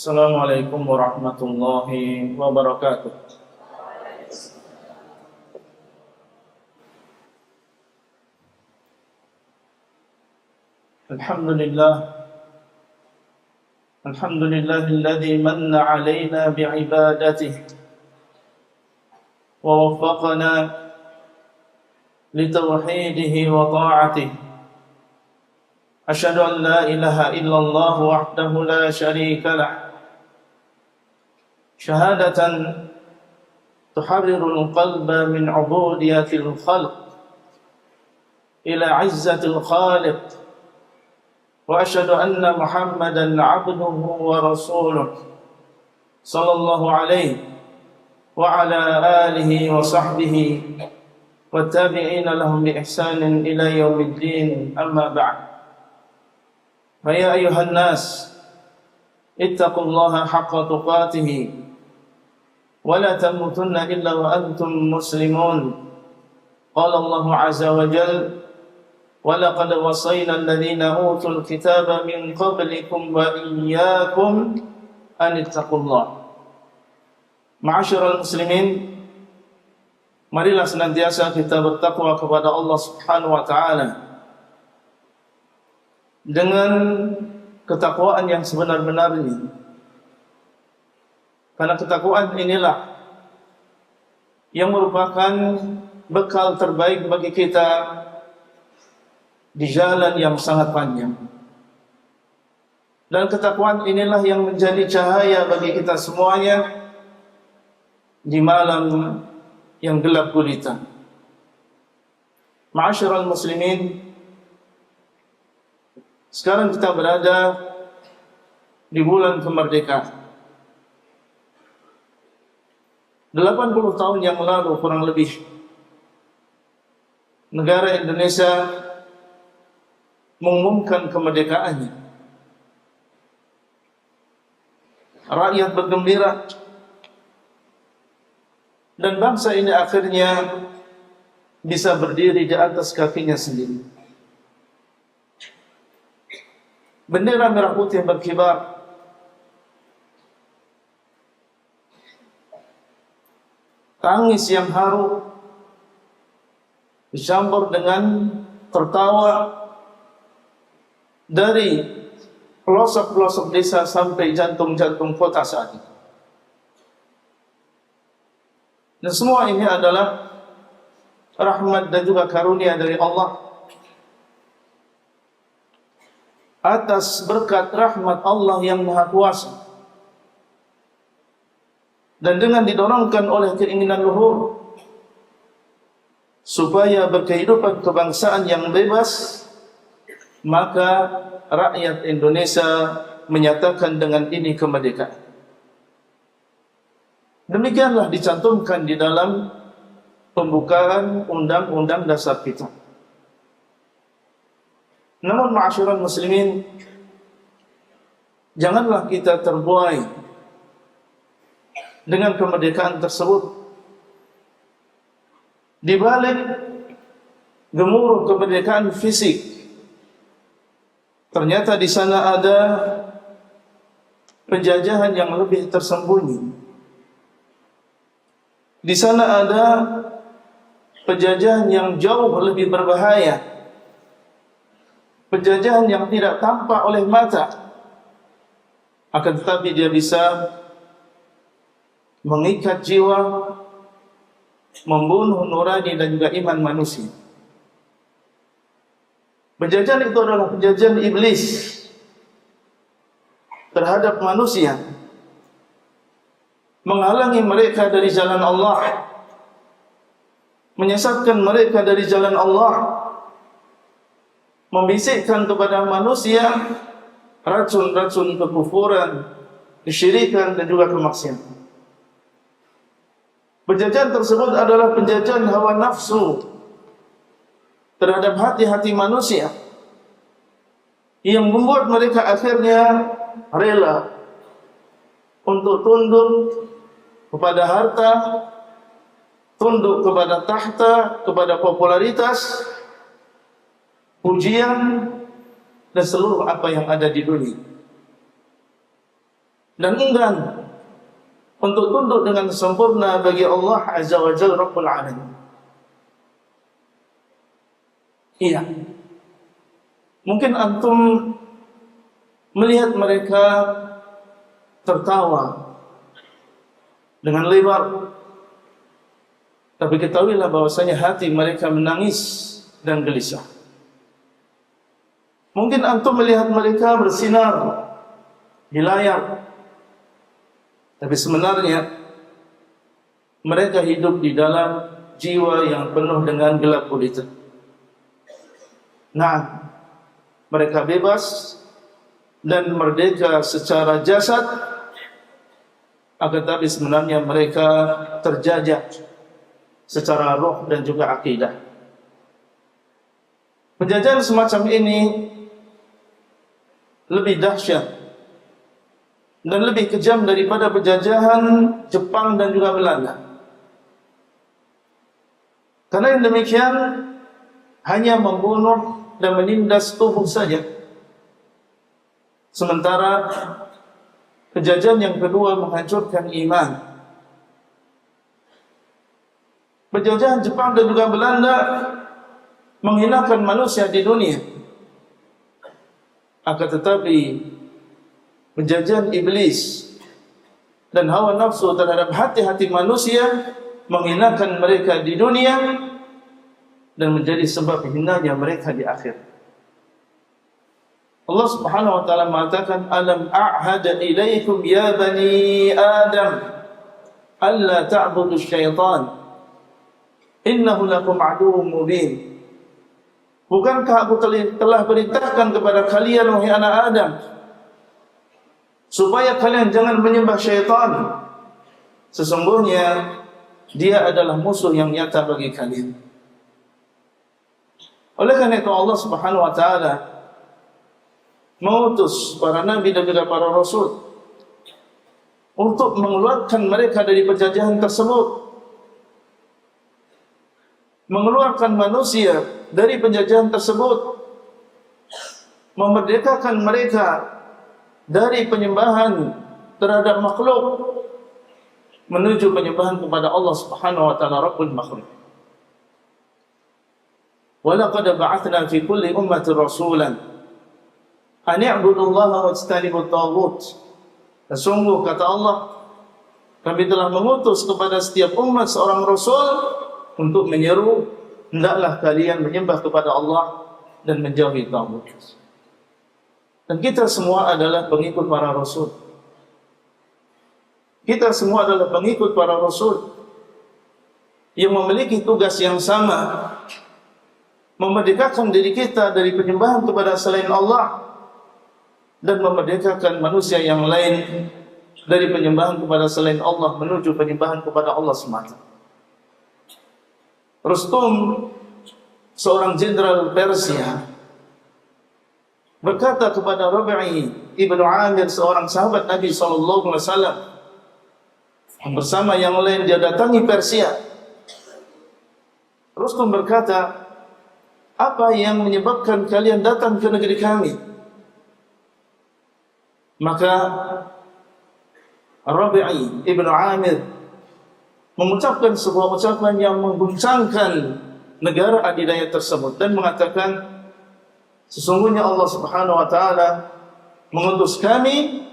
Assalamualaikum warahmatullahi wabarakatuh. Alhamdulillahilladzi manna 'alaina bi'ibadatihi wa waffaqana litauhidihi wa ta'atihi. Asyhadu an la ilaha illallah wahdahu la syarika lah. Syahadatan tuharrirul qalba min ubudiyatil khalq ila 'izzatil khaliq. Wa asyhadu anna Muhammadan 'abduhu wa rasuluh sallallahu alaihi wa ala alihi wa sahbihi wa tabi'ina lahum bi ihsanin ila yaumiddin. Amma ba'd. Fa ya ayuhan nas ittaqullaha haqqa tuqatih ولا تموتن إلا وأنتم مسلمون. قال الله عز وجل ولقد وصينا الذين أوتوا الكتاب من قبلكم وإياكم أن اتقوا الله. Ma'asyiral muslimin, marilah senantiasa kita bertakwa kepada Allah Subhanahu wa taala dengan ketakwaan yang sebenar-benarnya. Karena ketakwaan inilah yang merupakan bekal terbaik bagi kita di jalan yang sangat panjang. Dan ketakwaan inilah yang menjadi cahaya bagi kita semuanya di malam yang gelap gulita. Ma'asyiral muslimin, sekarang kita berada di bulan kemerdekaan. 80 tahun yang lalu kurang lebih, negara Indonesia mengumumkan kemerdekaannya. Rakyat bergembira dan bangsa ini akhirnya bisa berdiri di atas kakinya sendiri. Bendera merah putih berkibar. Tangis yang haru dicampur dengan tertawa dari pelosok-pelosok desa sampai jantung-jantung kota saat itu. Dan semua ini adalah rahmat dan juga karunia dari Allah. Atas berkat rahmat Allah yang Maha Kuasa, dan dengan didorongkan oleh keinginan luhur supaya berkehidupan kebangsaan yang bebas, maka rakyat Indonesia menyatakan dengan ini kemerdekaan. Demikianlah dicantumkan di dalam pembukaan Undang-Undang Dasar kita. Namun ma'asyiral muslimin, janganlah kita terbuai dengan kemerdekaan tersebut. Di balik gemuruh kemerdekaan fisik, ternyata di sana ada penjajahan yang lebih tersembunyi. Di sana ada penjajahan yang jauh lebih berbahaya, penjajahan yang tidak tampak oleh mata, akan tetapi dia bisa mengikat jiwa, membunuh nurani dan juga iman manusia. Penjajahan itu adalah penjajahan iblis terhadap manusia, menghalangi mereka dari jalan Allah, menyesatkan mereka dari jalan Allah, membisikkan kepada manusia racun-racun kekufuran, kesyirikan dan juga kemaksiatan. Penjajahan tersebut adalah penjajahan hawa nafsu terhadap hati-hati manusia yang membuat mereka akhirnya rela untuk tunduk kepada harta, tunduk kepada tahta, kepada popularitas, pujian, dan seluruh apa yang ada di dunia. dan enggan untuk tunduk dengan sempurna bagi Allah Azza wa Jalla Rabbul Alamin. Iya, mungkin antum melihat mereka tertawa dengan lebar, tapi ketahuilah bahwasanya hati mereka menangis dan gelisah. Mungkin antum melihat mereka bersinar di layar, tapi sebenarnya mereka hidup di dalam jiwa yang penuh dengan gelap gulita. Nah, mereka bebas dan merdeka secara jasad, akan tapi sebenarnya mereka terjajah secara roh dan juga akidah. Penjajahan semacam ini lebih dahsyat dan lebih kejam daripada penjajahan Jepang dan juga Belanda. Karena yang demikian hanya membunuh dan menindas tubuh saja. Sementara penjajahan yang kedua menghancurkan iman. Penjajahan Jepang dan juga Belanda menghinakan manusia di dunia. Akan tetapi penjajahan iblis dan hawa nafsu terhadap hati-hati manusia menghinakan mereka di dunia dan menjadi sebab hinanya mereka di akhir. Allah Subhanahu wa taala mengatakan, alam a'hada ilaikum ya bani Adam alla ta'budu syaitan innahu lakum aduwwun mubin. Bukankah aku telah perintahkan kepada kalian wahai anak Adam supaya kalian jangan menyembah syaitan, sesungguhnya dia adalah musuh yang nyata bagi kalian. Oleh karena itu Allah Subhanahu wa taala mengutus para nabi dan juga para rasul untuk mengeluarkan mereka dari penjajahan tersebut, mengeluarkan manusia dari penjajahan tersebut, memerdekakan mereka dari penyembahan terhadap makhluk menuju penyembahan kepada Allah Subhanahu wa taala Rabbul makhluk. Walaqad ba'athna fi kulli ummatin rasulan an i'budullaha wajtanibut taghut. Sesungguh kata Allah, kami telah mengutus kepada setiap umat seorang rasul untuk menyeru, hendaklah kalian menyembah kepada Allah dan menjauhi taghut. Dan kita semua adalah pengikut para rasul. Kita semua adalah pengikut para rasul yang memiliki tugas yang sama, memerdekakan diri kita dari penyembahan kepada selain Allah dan memerdekakan manusia yang lain dari penyembahan kepada selain Allah menuju penyembahan kepada Allah semata. Rustum, seorang jenderal Persia, berkata kepada Rabi'i ibnu Amir, seorang sahabat Nabi SAW, bersama yang lain dia datangi Persia. Rustum berkata, apa yang menyebabkan kalian datang ke negeri kami? Maka Rabi'i ibnu Amir mengucapkan sebuah ucapan yang mengguncangkan negara adidaya tersebut dan mengatakan, sesungguhnya Allah Subhanahu wa taala mengutus kami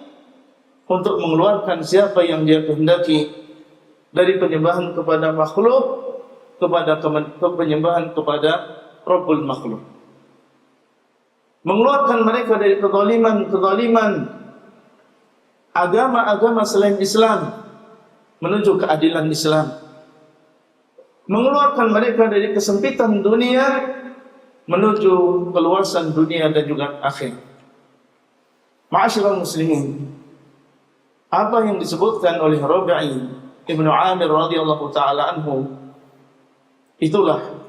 untuk mengeluarkan siapa yang Dia kehendaki dari penyembahan kepada makhluk kepada penyembahan kepada Rabbul makhluk, mengeluarkan mereka dari kezaliman agama-agama selain Islam menuju keadilan Islam, mengeluarkan mereka dari kesempitan dunia menuju keluasan dunia dan juga akhir. Ma'asyiral muslimin, apa yang disebutkan oleh Rabi'i ibnu Amir radhiyallahu taala anhu, itulah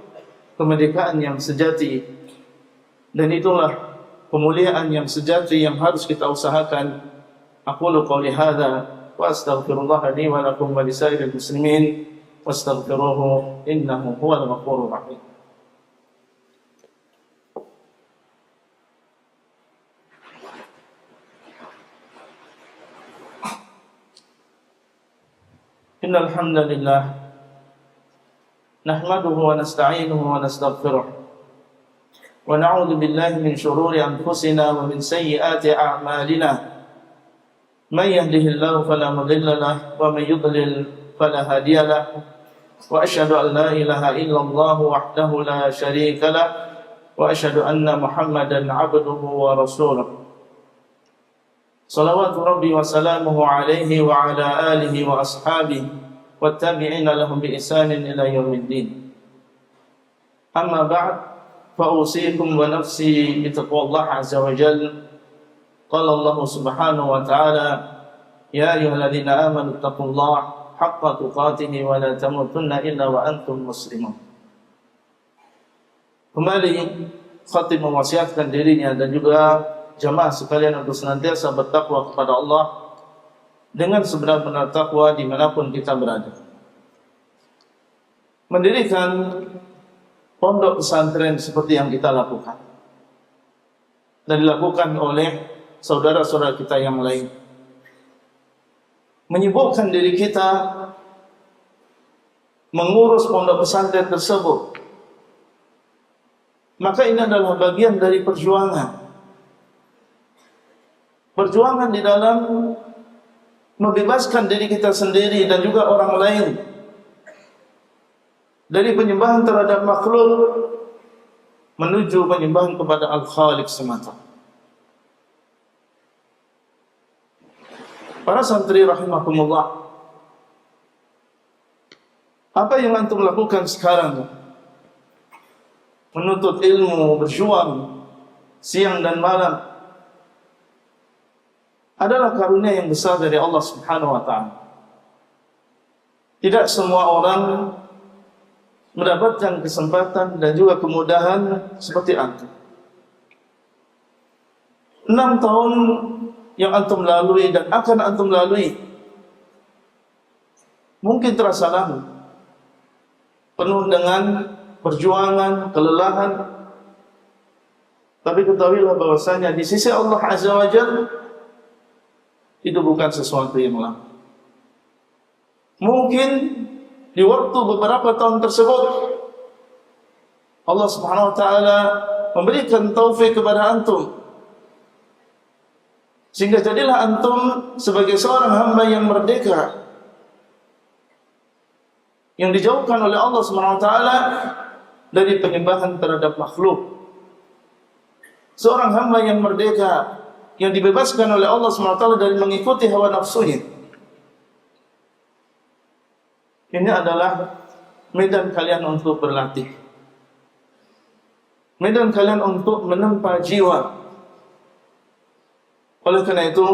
kemerdekaan yang sejati dan itulah kemuliaan yang sejati yang harus kita usahakan. Aqulu qouli hadza wa astaghfirullah li wa lakum wa lisairil muslimin wastaghfiruhu innahu huwal ghafurur rahim. Innal hamdalillah nahmaduhu wa nasta'inuhu wa nastaghfiruh wa na'udzu billahi min shururi anfusina wa min sayyiati a'malina. Man yahdihillahu fala mudilla lahu wa man yudlil fala hadiya lahu. Wa asyhadu an la ilaha illallah wahdahu la syarika lahu wa asyhadu anna Muhammadan 'abduhu wa rasuluh. Salawatu Rabbi wa salamuhu alaihi wa ala alihi wa ashabihi wa tabi'ina lahum bi ihsanin ila yaumiddin. Amma ba'd, fa usikum wa nafsi bi taqwallah azza wa jalla. Qala Allah subhanahu wa ta'ala, ya ayyuhalladzina amanu taqullaha haqqa tuqatih wa la tamutunna illa wa antum muslimun. Kembali khatib mewasiatkan dirinya dan juga jamaah sekalian untuk senantiasa bertakwa kepada Allah dengan sebenar-benar takwa dimanapun kita berada. Mendirikan pondok pesantren seperti yang kita lakukan dan dilakukan oleh saudara-saudara kita yang lain, menyibukkan diri kita mengurus pondok pesantren tersebut, maka ini adalah bagian dari perjuangan di dalam membebaskan diri kita sendiri dan juga orang lain dari penyembahan terhadap makhluk menuju penyembahan kepada Al-Khaliq semata. Para santri rahimakumullah, apa yang antum lakukan sekarang? Menuntut ilmu, berjuang siang dan malam adalah karunia yang besar dari Allah Subhanahu wa ta'ala. Tidak semua orang mendapatkan kesempatan dan juga kemudahan seperti antum. 6 tahun yang antum lalui dan akan antum lalui mungkin terasa lama, penuh dengan perjuangan, kelelahan. Tapi ketahuilah bahwasanya di sisi Allah Azza wa Jalla itu bukan sesuatu yang lama. Mungkin di waktu beberapa tahun tersebut Allah Subhanahu wa ta'ala memberikan taufik kepada antum, sehingga jadilah antum sebagai seorang hamba yang merdeka, yang dijauhkan oleh Allah Subhanahu wa ta'ala dari penyembahan terhadap makhluk. Seorang hamba yang merdeka, yang dibebaskan oleh Allah SWT dari mengikuti hawa nafsunya. Ini adalah medan kalian untuk berlatih, medan kalian untuk menempa jiwa. Oleh karena itu,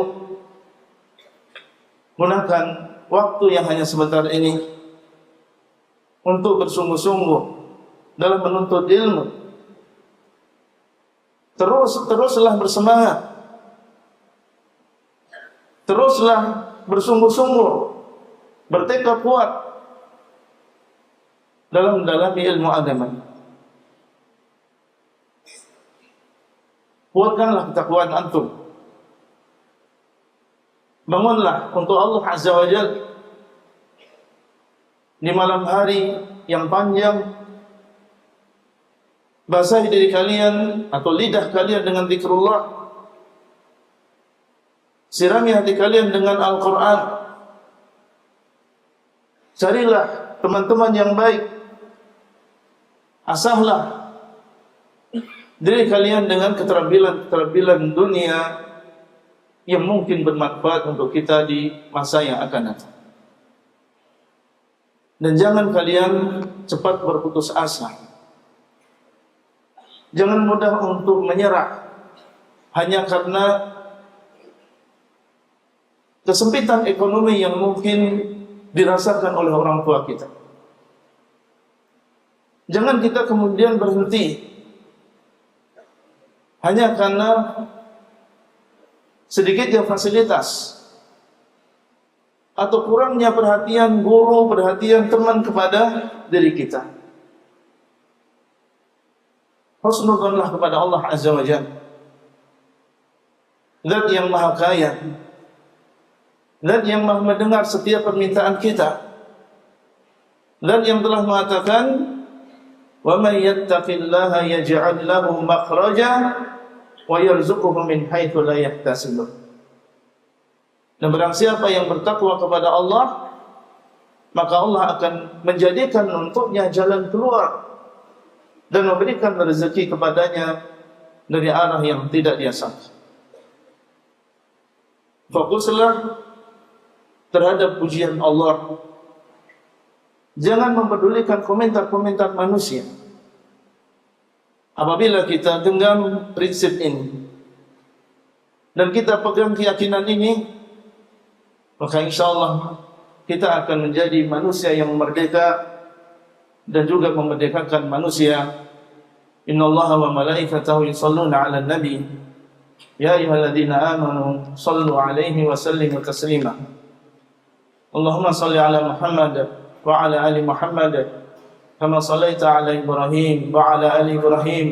gunakan waktu yang hanya sebentar ini untuk bersungguh-sungguh dalam menuntut ilmu. Teruslah bersemangat, teruslah bersungguh-sungguh, bertekad kuat dalam mendalami ilmu agama. Kuatkanlah ketakwaan antum. Bangunlah untuk Allah Azza wa Jalla di malam hari yang panjang. Basahi diri kalian atau lidah kalian dengan zikrullah. Sirami hati kalian dengan Al-Quran. Carilah teman-teman yang baik. Asahlah diri kalian dengan keterampilan dunia yang mungkin bermanfaat untuk kita di masa yang akan datang. Dan jangan kalian cepat berputus asa. Jangan mudah untuk menyerah hanya karena kesempitan ekonomi yang mungkin dirasakan oleh orang tua kita. Jangan kita kemudian berhenti hanya karena sedikitnya fasilitas atau kurangnya perhatian guru, perhatian teman kepada diri kita. Husnudzonlah kepada Allah Azza wa Jalla, Zat yang maha kaya, Zat yang maha mendengar setiap permintaan kita. dan yang telah mengatakan, wa may yattaqillaha yaj'al lahu makhraja wa yarzuquhu min haitsu la yahtasib. Dan barang siapa yang bertakwa kepada Allah, maka Allah akan menjadikan untuknya jalan keluar dan memberikan rezeki kepadanya dari arah yang tidak dia sangka. Fokuslah terhadap pujian Allah. Jangan mempedulikan komentar-komentar manusia. Apabila kita genggam prinsip ini dan kita pegang keyakinan ini, maka insyaallah kita akan menjadi manusia yang merdeka dan juga memerdekakan manusia. Innallaha wa malaikatahu yusholluna 'alan nabi ya ayyuhalladzina amanu shallu 'alaihi wa sallimu taslima. Allahumma shalli 'ala Muhammad wa 'ala ali Muhammad kama shallaita 'ala Ibrahim wa 'ala ali Ibrahim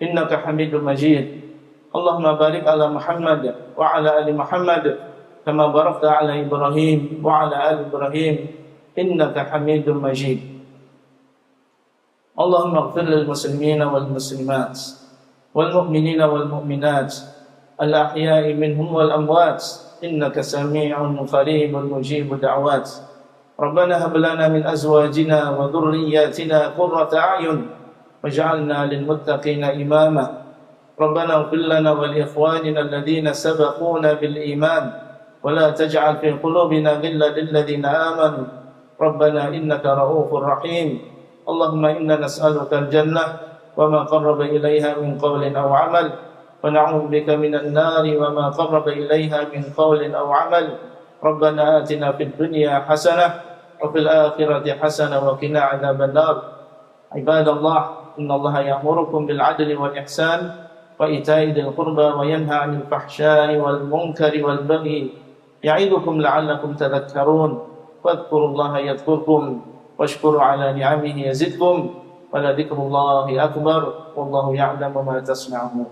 innaka Hamidum Majid. Allahumma barik 'ala Muhammad wa 'ala ali Muhammad kama barakta 'ala Ibrahim wa 'ala ali Ibrahim innaka Hamidum Majid. Allahumma ighfir lil muslimina wal muslimat wal mu'minina wal mu'minat al ahya'i minhum wal amwat innaka sami'un qaribun mujibud da'wat. Rabbana hab lana min azwajina wa dhurriyyatina qurrata a'yun waj'alna lil muttaqina imama. Rabbana ighfir lana wa li ikhwanina alladhina sabaquna bil iman wa la taj'al fi qulubina ghillan lil ladzina amanu. Rabbana innaka ra'ufur rahim. Allahumma inna nas'aluka al-jannah wa ma qarraba ilayha min qawlin aw 'amal wa na'udzu bika minan nari wa ma qarraba ilayha min qawlin aw 'amal. Rabbana atina fid dunya hasanah wa fil akhirati hasanah wa qina 'adzaban nar. Ibadallah, innallaha ya'murukum bil 'adli wal ihsan wa ita'i dzil qurba wa yanha 'anil fahsya'i wal munkari wal baghi ya'idukum la'allakum tadhakkarun. Wadhkurullaha yadhkurkum washkuru 'ala ni'amihi yazidkum wa la dzikrullahi akbar wallahu ya'lamu ma tasna'un.